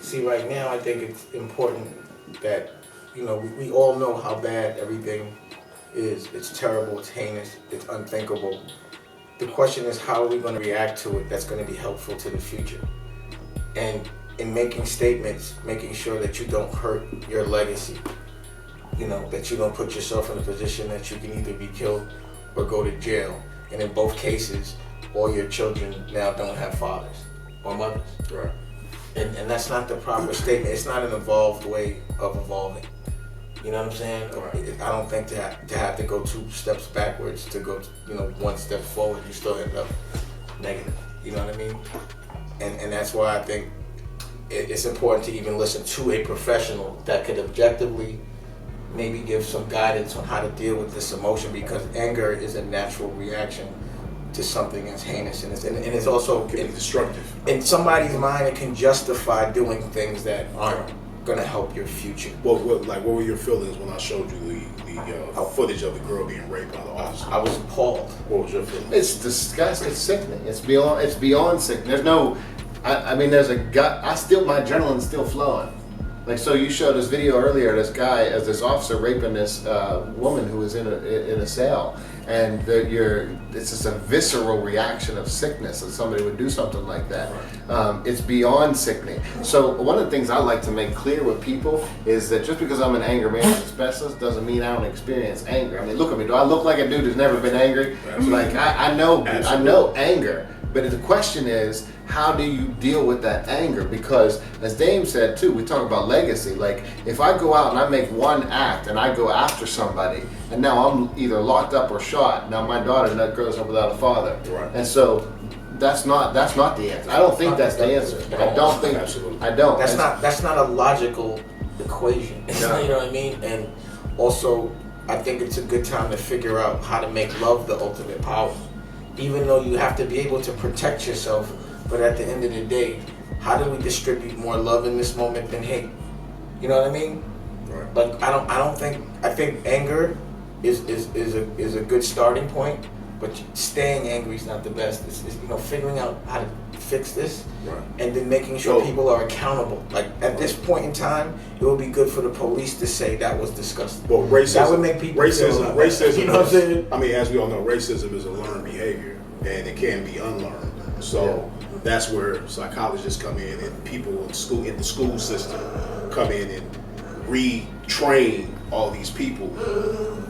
See, right now, I think it's important that, we all know how bad everything is. It's terrible, it's heinous, it's unthinkable. The question is, how are we going to react to it that's going to be helpful to the future? And in making statements, making sure that you don't hurt your legacy. That you don't put yourself in a position that you can either be killed or go to jail. And in both cases, all your children now don't have fathers or mothers. Right. And that's not the proper statement. It's not an evolved way of evolving. You know what I'm saying? Right. I don't think to have to go 2 steps backwards to go, 1 step forward, you still end up negative. You know what I mean? And that's why I think it's important to even listen to a professional that could objectively maybe give some guidance on how to deal with this emotion, because anger is a natural reaction to something as heinous, and it's also destructive. In somebody's mind, it can justify doing things that aren't going to help your future. What were your feelings when I showed you the footage of the girl being raped by the officer? I was appalled. What was your feeling? It's disgusting. It's sickening. It's beyond sickening. There's no. I mean, there's a gut. My adrenaline's still flowing. Like, so you showed this video earlier, this officer raping this woman who was in a cell, and it's just a visceral reaction of sickness that somebody would do something like that. It's beyond sickening. So one of the things I like to make clear with people is that just because I'm an anger management specialist doesn't mean I don't experience anger. I mean, look at me. Do I look like a dude who's never been angry? Like, I know anger. But the question is, how do you deal with that anger? Because as Dame said too, we talk about legacy. Like, if I go out and I make one act and I go after somebody, and now I'm either locked up or shot, now my daughter grows up without a father. Right. And so that's not the answer. I don't think that's the answer. I don't think. Absolutely. I don't. That's not a logical equation. No. You know what I mean? And also, I think it's a good time to figure out how to make love the ultimate power. Even though you have to be able to protect yourself, but at the end of the day, how do we distribute more love in this moment than hate? You know what I mean? Right. Like, I think anger is a good starting point, but staying angry is not the best. It's figuring out how to fix this, Right. and then making sure people are accountable. Like, at this point in time, it would be good for the police to say that was disgusting. Well, racism. That would make people feel racism. You know what I'm saying? I mean, as we all know, racism is a learned behavior, and it can be unlearned. So that's where psychologists come in, and people in the school system come in and retrain all these people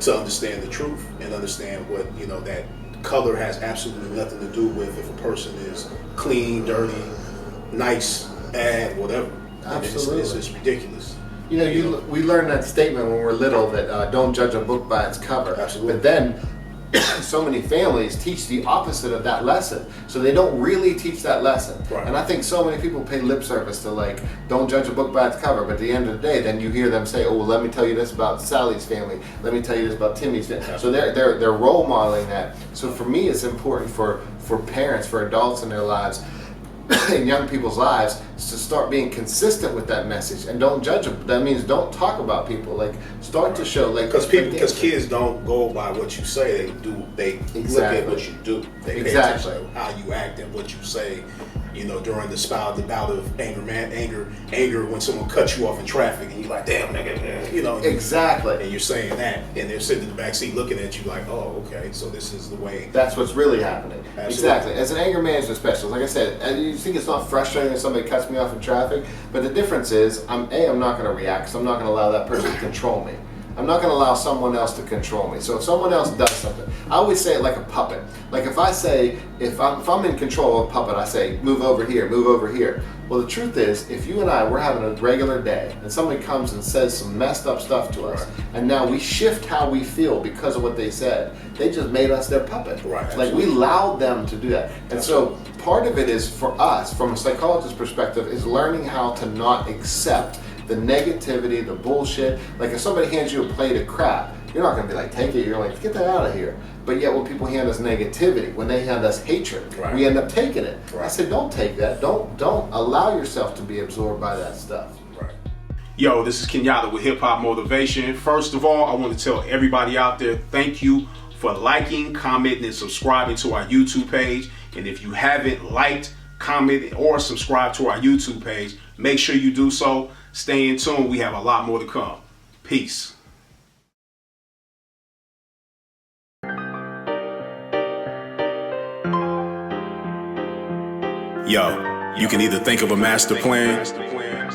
to understand the truth and understand what that color has absolutely nothing to do with if a person is clean, dirty, nice, bad, whatever. Absolutely. It's ridiculous. We learn that statement when we're little that don't judge a book by its cover. Absolutely. But then so many families teach the opposite of that lesson. So they don't really teach that lesson. Right. And I think so many people pay lip service to, like, don't judge a book by its cover. But at the end of the day, then you hear them say, oh, well, let me tell you this about Sally's family. Let me tell you this about Timmy's family. Absolutely. So they're role modeling that. So for me, it's important for parents, for adults in their lives, in young people's lives, to start being consistent with that message and don't judge them. That means don't talk about people. Like, start to show, like, because kids don't go by what you say. They look at what you do. They pay attention to how you act and what you say. During the bout of anger when someone cuts you off in traffic and you're like, damn nigga, Exactly. And you're saying that, and they're sitting in the back seat looking at you like, oh, okay, so this is the way. That's what's really happening. Absolutely. Exactly. As an anger management specialist, like I said, you think it's not frustrating if somebody cuts me off in traffic, but the difference is, I'm not going to react because I'm not going to allow that person to control me. I'm not going to allow someone else to control me. So if someone else does something, I always say it like a puppet. Like, if I'm in control of a puppet, I say, move over here, move over here. Well, the truth is, if you and I, we're having a regular day, and somebody comes and says some messed up stuff to us, and now we shift how we feel because of what they said, they just made us their puppet. Right. Like, we allowed them to do that. And so part of it is, for us, from a psychologist's perspective, is learning how to not accept the negativity, the bullshit. Like, if somebody hands you a plate of crap, you're not going to be like, take it. You're like, get that out of here. But yet when people hand us negativity, when they hand us hatred, we end up taking it. Right. I said, don't take that. Don't allow yourself to be absorbed by that stuff. Right. Yo, this is Kenyatta with Hip Hop Motivation. First of all, I want to tell everybody out there, thank you for liking, commenting, and subscribing to our YouTube page. And if you haven't liked, comment, or subscribe to our YouTube page. Make sure you do so. Stay in tune. We have a lot more to come. Peace. Yo, you can either think of a master plan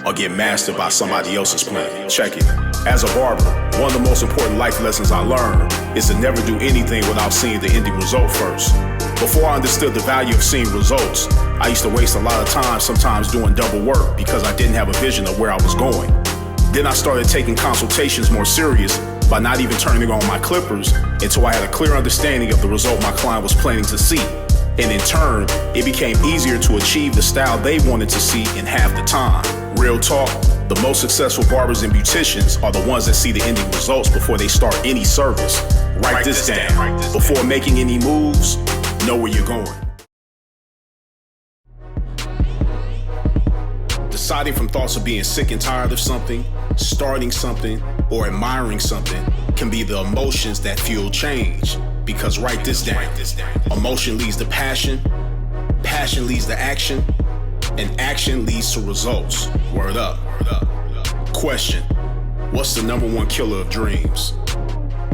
or get mastered by somebody else's plan. Check it. As a barber, one of the most important life lessons I learned is to never do anything without seeing the ending result first. Before I understood the value of seeing results, I used to waste a lot of time sometimes doing double work because I didn't have a vision of where I was going. Then I started taking consultations more serious by not even turning on my clippers until I had a clear understanding of the result my client was planning to see. And in turn, it became easier to achieve the style they wanted to see in half the time. Real talk, the most successful barbers and beauticians are the ones that see the ending results before they start any service. Write this down. Before making any moves, know where you're going. Deciding from thoughts of being sick and tired of something, starting something, or admiring something can be the emotions that fuel change. Because write this down. Emotion leads to passion, passion leads to action, and action leads to results. Word up. Question: what's the #1 killer of dreams?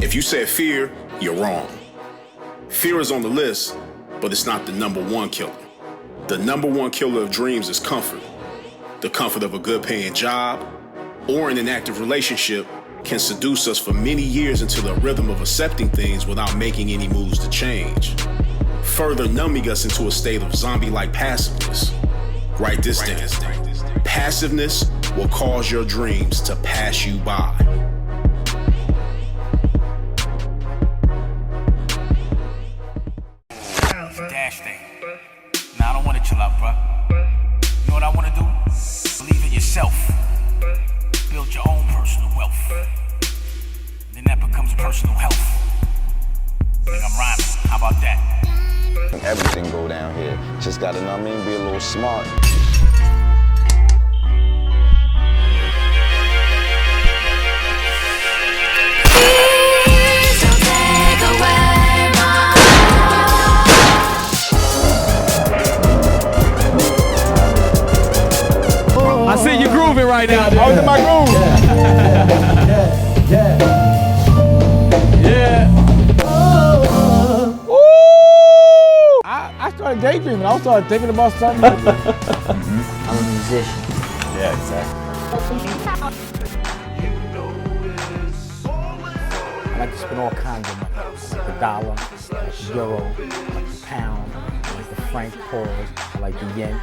If you said fear, you're wrong. Fear is on the list, but it's not the #1 killer. The #1 killer of dreams is comfort. The comfort of a good paying job or in an active relationship can seduce us for many years into the rhythm of accepting things without making any moves to change, further numbing us into a state of zombie-like passiveness. Write this down. Passiveness will cause your dreams to pass you by. Dash thing. Nah, I don't want to chill out, bro. You know what I want to do? Believe in yourself. Build your own personal wealth. Then that becomes personal health. I think I'm rhyming. How about that? Everything go down here. Just gotta, know what I mean, be a little smart. Please don't take away my I see you grooving right now. I was in my groove. Yeah. I started daydreaming. I started thinking about something. I'm a musician. Yeah, exactly. I like to spend all kinds of money. I like the dollar, I like the euro, I like the pound, I like the franc pause, I like the yen.